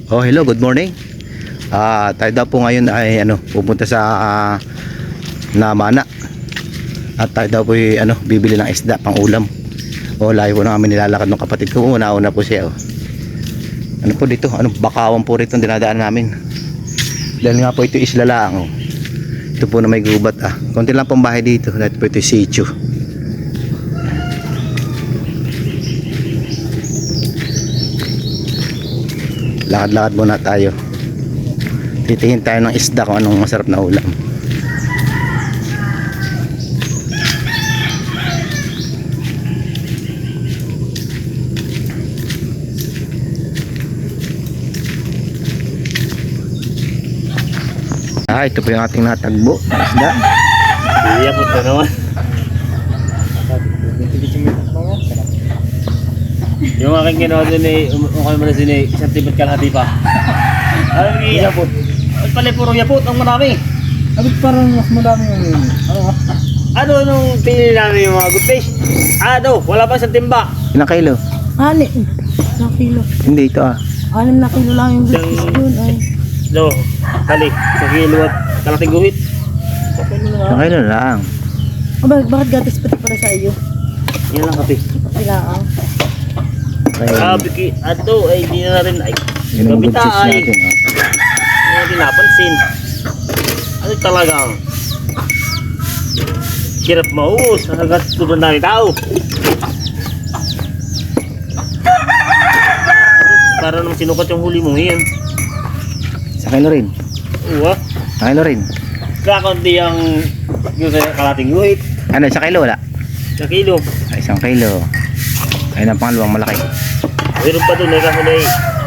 Oh, hello, good morning. Tayo daw po ngayon ay pupunta sa Namana. At tayo daw po ay, bibili ng isda pang ulam. Oh, layo po namin nilalakad ng kapatid ko. Una-una po siya. Oh. Ano po dito? Bakawan po rito ang dinadaan namin. Dahil nga po ito isla lang. Oh. Ito po na may gubat. Konti lang pong bahay dito. Dahil po ito sitio. Lakad-lakad muna tayo. Titingin tayo ng isda kung anong masarap na ulam. Ito po yung ating natagbo na isda. Iya po ito naman. Yung aking ginawa doon ay umukay mo na sin isang tibot kalahati pa. Ay, iya po. At pala puro yapot ang marami. Abit parang mas madami yung Ano nung pinili namin yung mga good fish? Wala pa sa timba. Ilang kilo? Ani, ilang kilo. Hindi ito 6 na kilo lang yung business doon ay. Kali, sa kilo at kalating guhit. Ilang kilo lang. Bakit gatis pati pala sa iyo? Yan lang kape. Kailangan. Sabi ki, ay di na rin ay. Yun ang good Kabita fish ay. natin. Hindi napansin. Ano talagang hirap maubos. Hanggang sobrang dami tao. Para naman sinukat yung huli mo yan. Sa kilo rin. Uwa. Sa kilo rin. Kakunti ang yung sa kalating guhit. Sa kilo wala? Sa kilo. Isang kilo. Ayun ang pangalawang malaki. Meron pa doon eh kasi na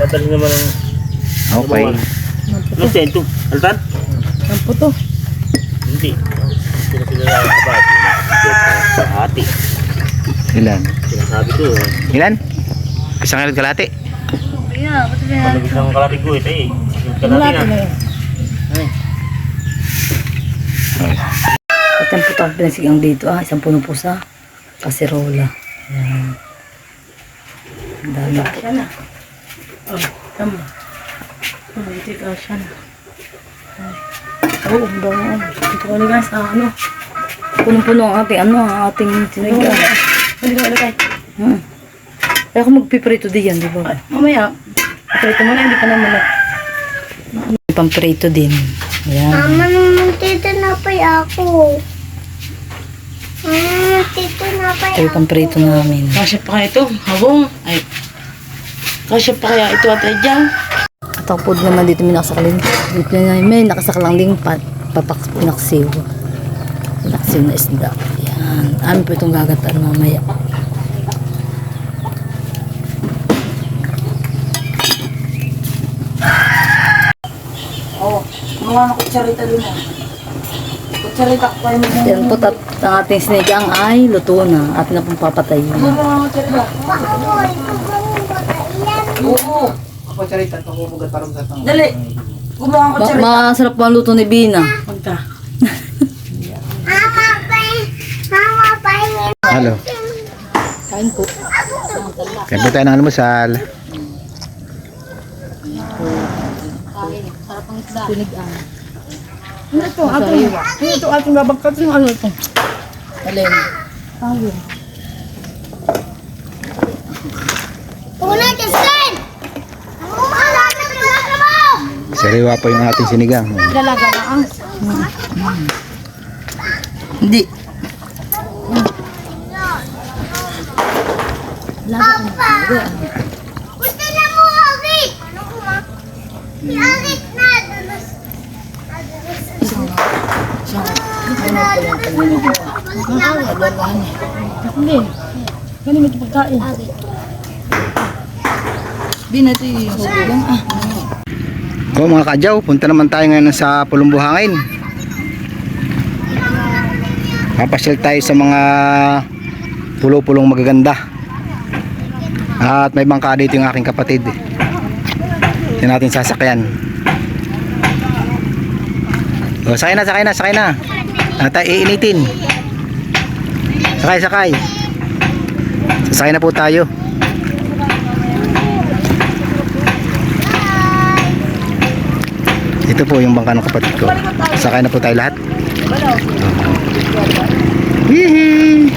dadali naman ang Okay. ano sento? Altan? Ang puto. Hindi. Sila kabat. Sa hati. Ilan? Sinasabi ko. Ilan? Isang kilo kalate. Pag isang kalating guhit eh. Yung kalati na. At ang puto ang pinasigang dito isang puno pusa. Kaserola. Ayan. Ang dami. Kasya na. Tama. Hindi kasya na. Oo, ang dami. Ito ka nila sa punong-puno ang ating sinigang. Hindi ka nalagay. Kaya ako magpiprito diyan, di ba? Mamaya. Piprito mo na, hindi ka naman pamprito din. Ayan. Mama, naman tito na pa ako. Tito na pa Ito yung pamprito namin. Kasya pa kaya ito? Habong? Ay. Kasya pa kaya ito at dyan? At ako po naman dito may nakasakalin. Dito na may nakasakalang lingpat. Pinaksiw. Pinaksiw na isda. Yan. Amin po itong gagataan mamaya. Oo. Mga kutsarita doon mo. Kutsarita ko kayo mo. Yan po ang ating sinigang ay luto na. At na pong papatayin. Mga kutsarita. Oo. Kutsarita, pagbubugat parang gatang. Dali. Gumawa ang kutsarita. Masarap po ang luto ni Bina. Pagka. Mama pa. Halo. Kain po. Kain po tayo ng almusal. Sinigang. Ito ating babagkat yung ano ito. Alin. Una, Justin! Wala na mo! Sariwa po yung ating sinigang. Dalaga na ang. Hindi. Papa! Gusto na mo, Agit! Ano ko, ma? Si Agit na! Hindi. Ganun ito pagkain. Bina ito yung hugang. Mga kadyaw, punta naman tayo ngayon sa Pulong Buhangin. Papasyal tayo sa mga pulo-pulong magaganda. At may bangka dito yung aking kapatid. Yan natin sasakyan. Sakay na. At iinitin. Sakay. Sasakay na po tayo. Ito po yung bangka ng kapatid ko. Sakay na po tayo lahat. Hihi!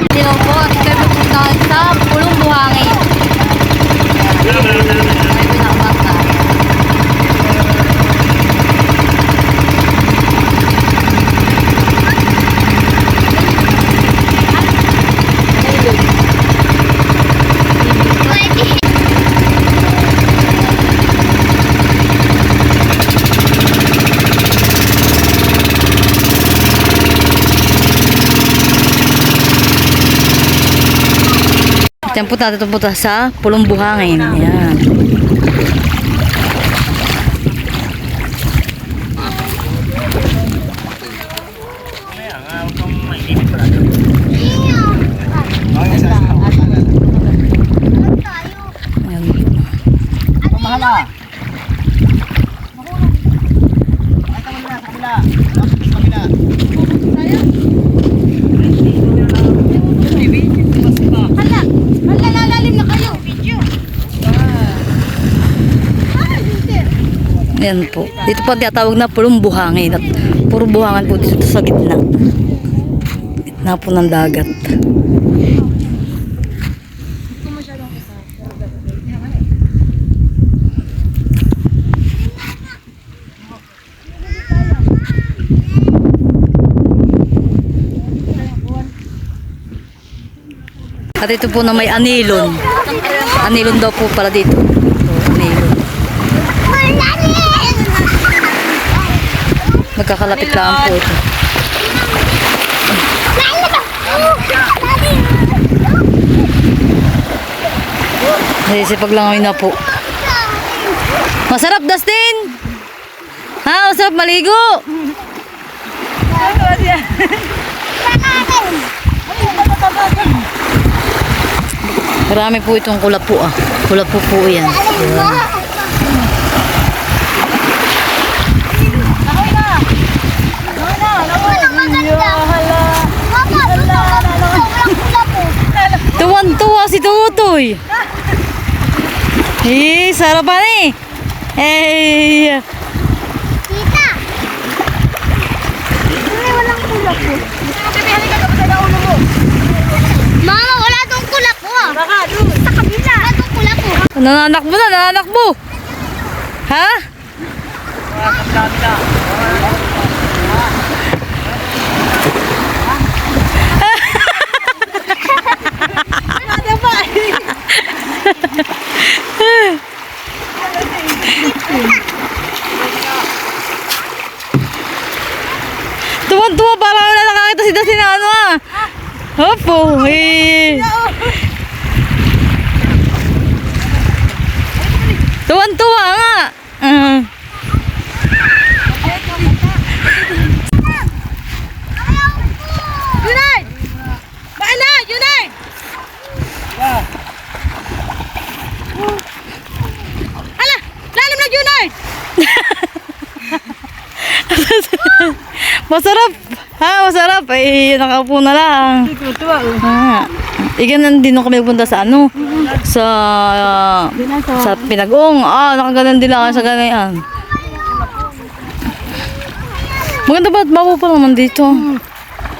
Hello po, at kami pupunta sa Pulong Buhangin. Ay, pinakabangka. Diyan po tayo pupunta sa Pulong Buhangin. Ayan. Ayan. Malalalim na kayo. Video. Ayan po. Dito po tinatawag na Pulong Buhangin. At puro buhangan po dito sa gitna. Gitna po ng dagat. At ito po na may anilon. Anilon daw po pala dito. So, anilon. Magkakalapit lang po ito. Nasisipag lang kami na po. Masarap, Dustin! Ha? Masarap maligo! Marami po itong kulapo ah. Kulapo po yan. Tuwan-tuwa si Tutoy. Eh, sarapan eh. Eh. Tita! Ay, walang kulap po. Mama, wala tong kulap po. Baka doon. Sa kabila. Wala tong kulap po. Nananakbo na, nananakbo. Ha? Tuwan-tuwa para wala nakakita si Dustin na ano ah. Opo, eh. Tuwan-tuwa nga. Junay! Baala! Junay! Ala! Lalim na Junay! Masarap. Ha, masarap. Eh, nakaupo na lang. Ha. Iganan din nung kami punta sa ano? Sa Pinagong. Ah, nakaganan din lang sa ganayan. Maganda ba? Bago pa naman dito.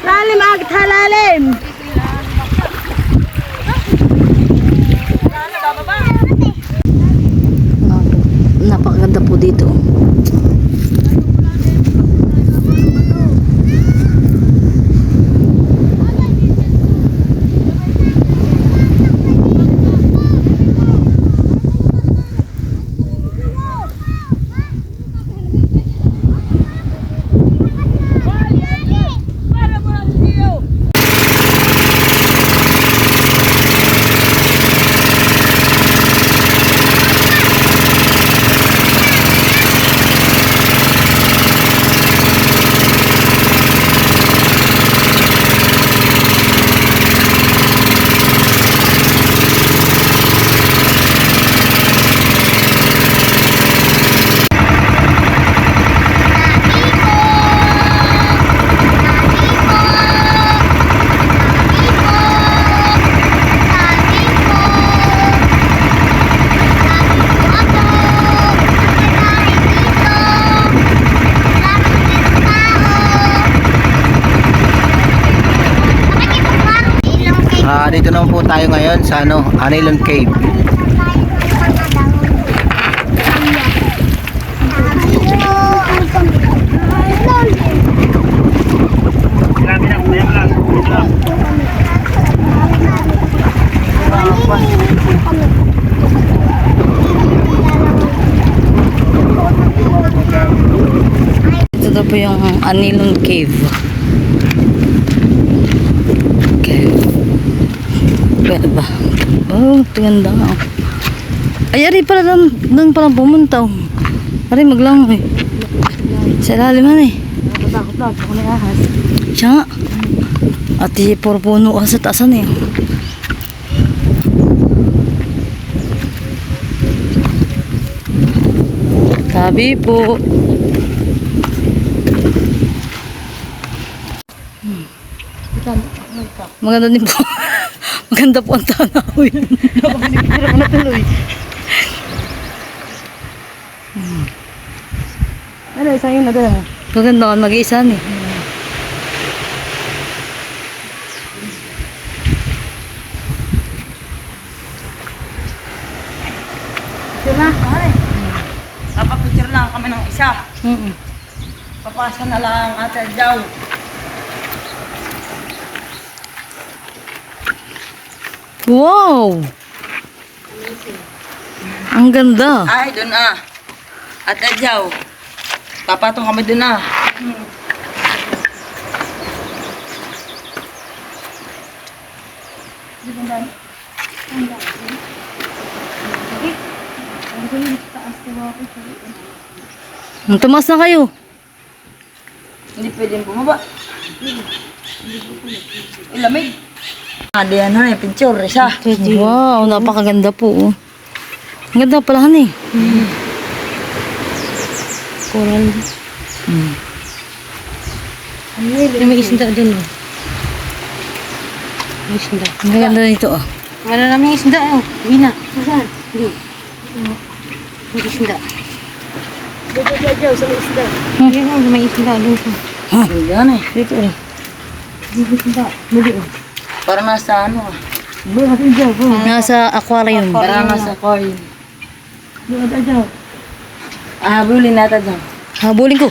Lalim agad halalim! Napakaganda po dito. Dito naman po tayo ngayon sa Anilon Cave. Ito daw po yung Anilon Cave. Cave. Ganda ba? Oh, ito ganda nga. Ay, ari pala doon pala pumunta. Oh. Ari, maglangoy. Sa ilaliman eh. Nakatakot lang. Ako na ahas. Siya nga. At puro puno ka sa taasan eh. Sabi po. Maganda din po. Maganda po ang tanawin. Nakapinipira ka na tuloy. Ano, isang yun na doon. Maganda ka mag-iisa eh. Ito na. Ay. Papapicture lang kami ng isa. Papasa na lang Ate Adjaw. Wow! Ang ganda. Ay, doon ah. Ate Adjaw. Papatong kami doon ah. Tumas na kayo. Hindi pwedeng bumaba. Ilamig. Di ano eh, picture, isa. Wow, napakaganda po. Oh. Ang ganda pala eh. Coral. May isda din oh. May isda. Ang ganda nito oh. Wala namin isda oh. Uwi na. Saan? Hindi. May isda. Hindi oh, may isda doon sa. Yan eh. Dito eh. Para nasa ano ah. Nasa aquarium. Para nasa aquarium. Ah, habulin natin dyan. Habulin ko.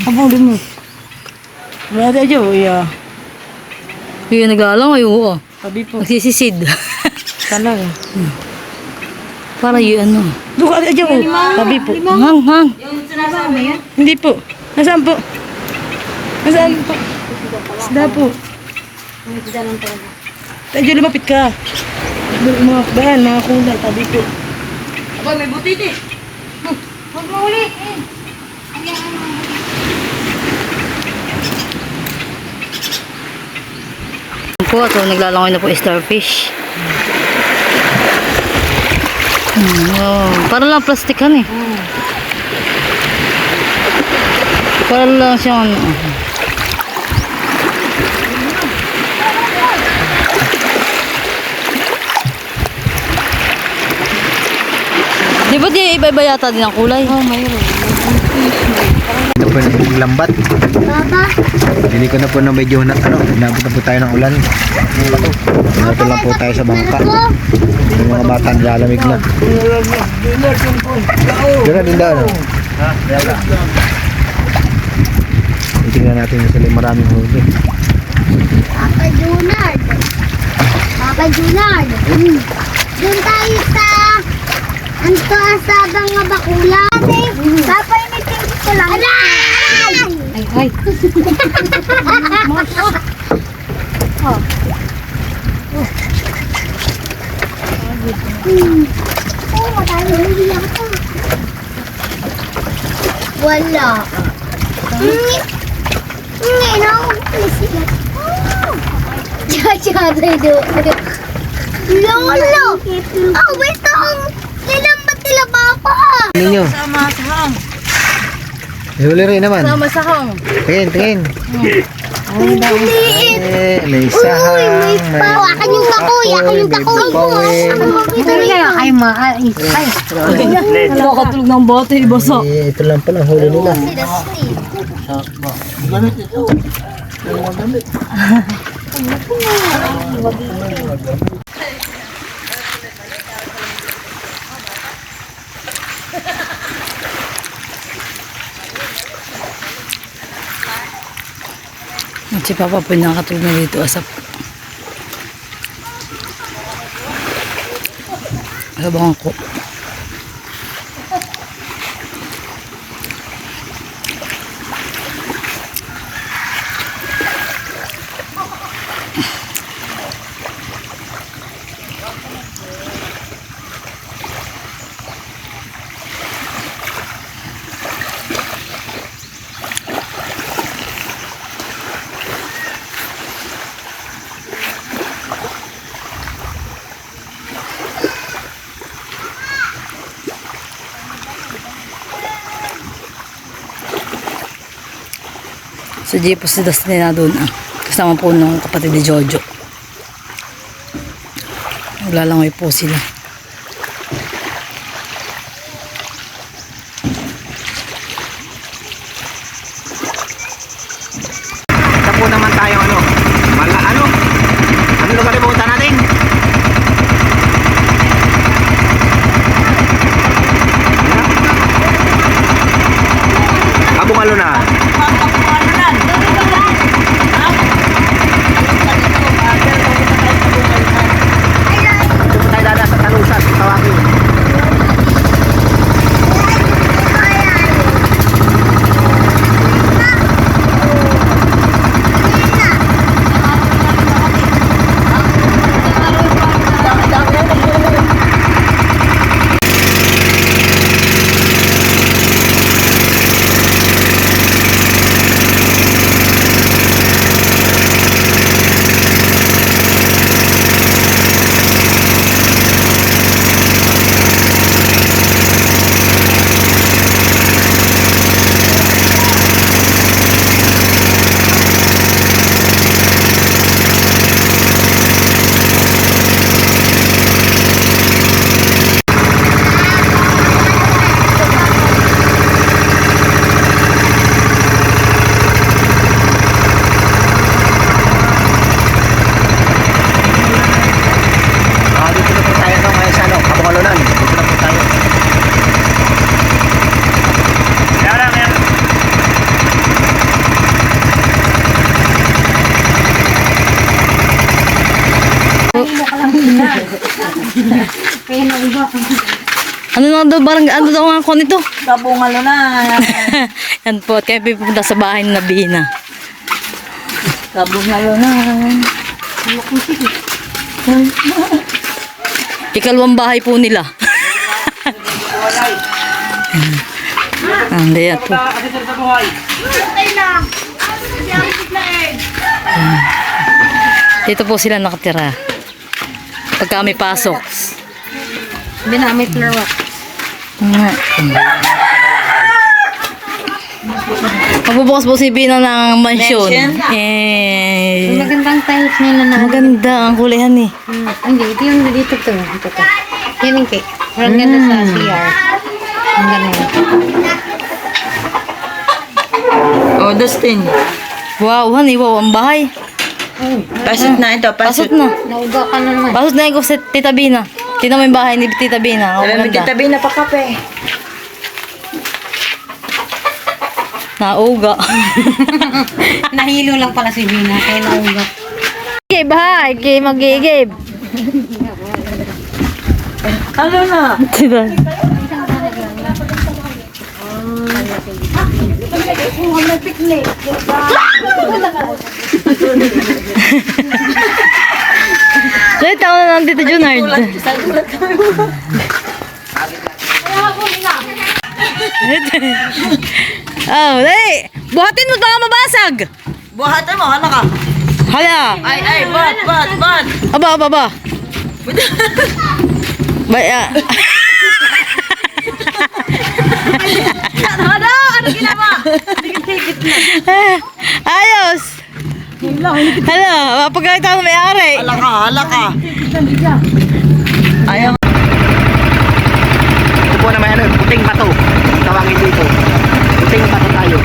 Habulin mo. Wala tayo, yeah. Yung nag-aalang ay oo. Sabi po. Nagsisisid. Talaga. Para yung ano. Duka aja po. Sabi po. Hang, hang. Yung sinasabi yan? Hindi po. Nasaan po? Nasaan po? Isda po. May isda lang talaga. Tayo lumapit ka. Mga bahan, mga kulay. Sabi po. Aba, may butiti. Huwag mo uli. Po, ito naglalangoy na po starfish. Wow. Para lang plastikan eh. Para lang siyang ano. Di ba di iba-iba yata din ang kulay? Oh, mayroon. Ito po yung lambat. Papa, Hindi ko na po na medyo inabot na po tayo ng ulan. Ito lang po tayo sa bangka. Yung mga bata nilalamig na. Yun na din daw. Tingnan natin yung sila maraming huli. Papa Junard. Papa Junard. Doon tayo sa anto asabang nga bakula. Papa, imitin ko lang. Aray! Ay, ay. Oo, matalo. Hindi ako. Wala. Ngayon ako. Tsaka doon. Lolo! Oh, wait lang. Nilambat nila papa. Ninyo. Sama sa hang. Huli rin naman. Sama sa hang. Tingin. Ang liit. May isahang. Uy, may pa. Akin yung kakoy. Akin yung kakoy. Ito kayo. Ay, ay. Nakakatulog ng bote, ibasa. Ito lang pala ang huli nila. At si Papa po nakatulog na dito asap. Habang ako. Sa jeepos si Dustin na doon. Kasama po ng kapatid ni Jojo. Naglalangoy po sila. Ito po naman tayo ano lugar yung pupunta natin? Abungalo na. Ito po tayo dada sa Talusas, tawagin. Dito na po tayo ngayon sa Abungalunan. Dito na po tayo. Ano na daw barang ano daw ang ako nito? Kabungalo na. Yan po, at kaya pupunta sa bahay na Bina. Kabungalo na. Ikalawang bahay po nila. Hindi yan po. Dito po sila nakatira. Pagka may pasok. Binamit lawak. Magbubukas po si Bina ng mansyon. Magandang tiles nila na. Maganda ang kulihan eh. Hindi, ito yung dito to. Ito to. Yan yung cake. Parang ganda sa CR. Ang ganda yun. Oh, Dustin. Wow, honey, wow, ang bahay. Pasot na ito. Pasot na. Nauga ka na naman. Pasot na yung sa Tita Bina. Tingnan mo yung bahay ni Tita Bina. Oh, Alam mo, maganda. titabi na pa kape. Nauga. Nahilo lang pala si Bina. Kaya nauga. Gib, hi. Gib, mag-gib. Ano na? Diba? Dahil taon na lang Tito Junard. Oh, dali. Buhatin mo ito nga mabasag. Buhatan mo, ano ka? Hala. Ay, bat. Aba. Baya. Ano ginawa? Ayos. Hala, mapagkakit ako may-ari. Hala ka. Ayaw. Ito po naman puting bato. Tawagin dito. Puting bato tayo.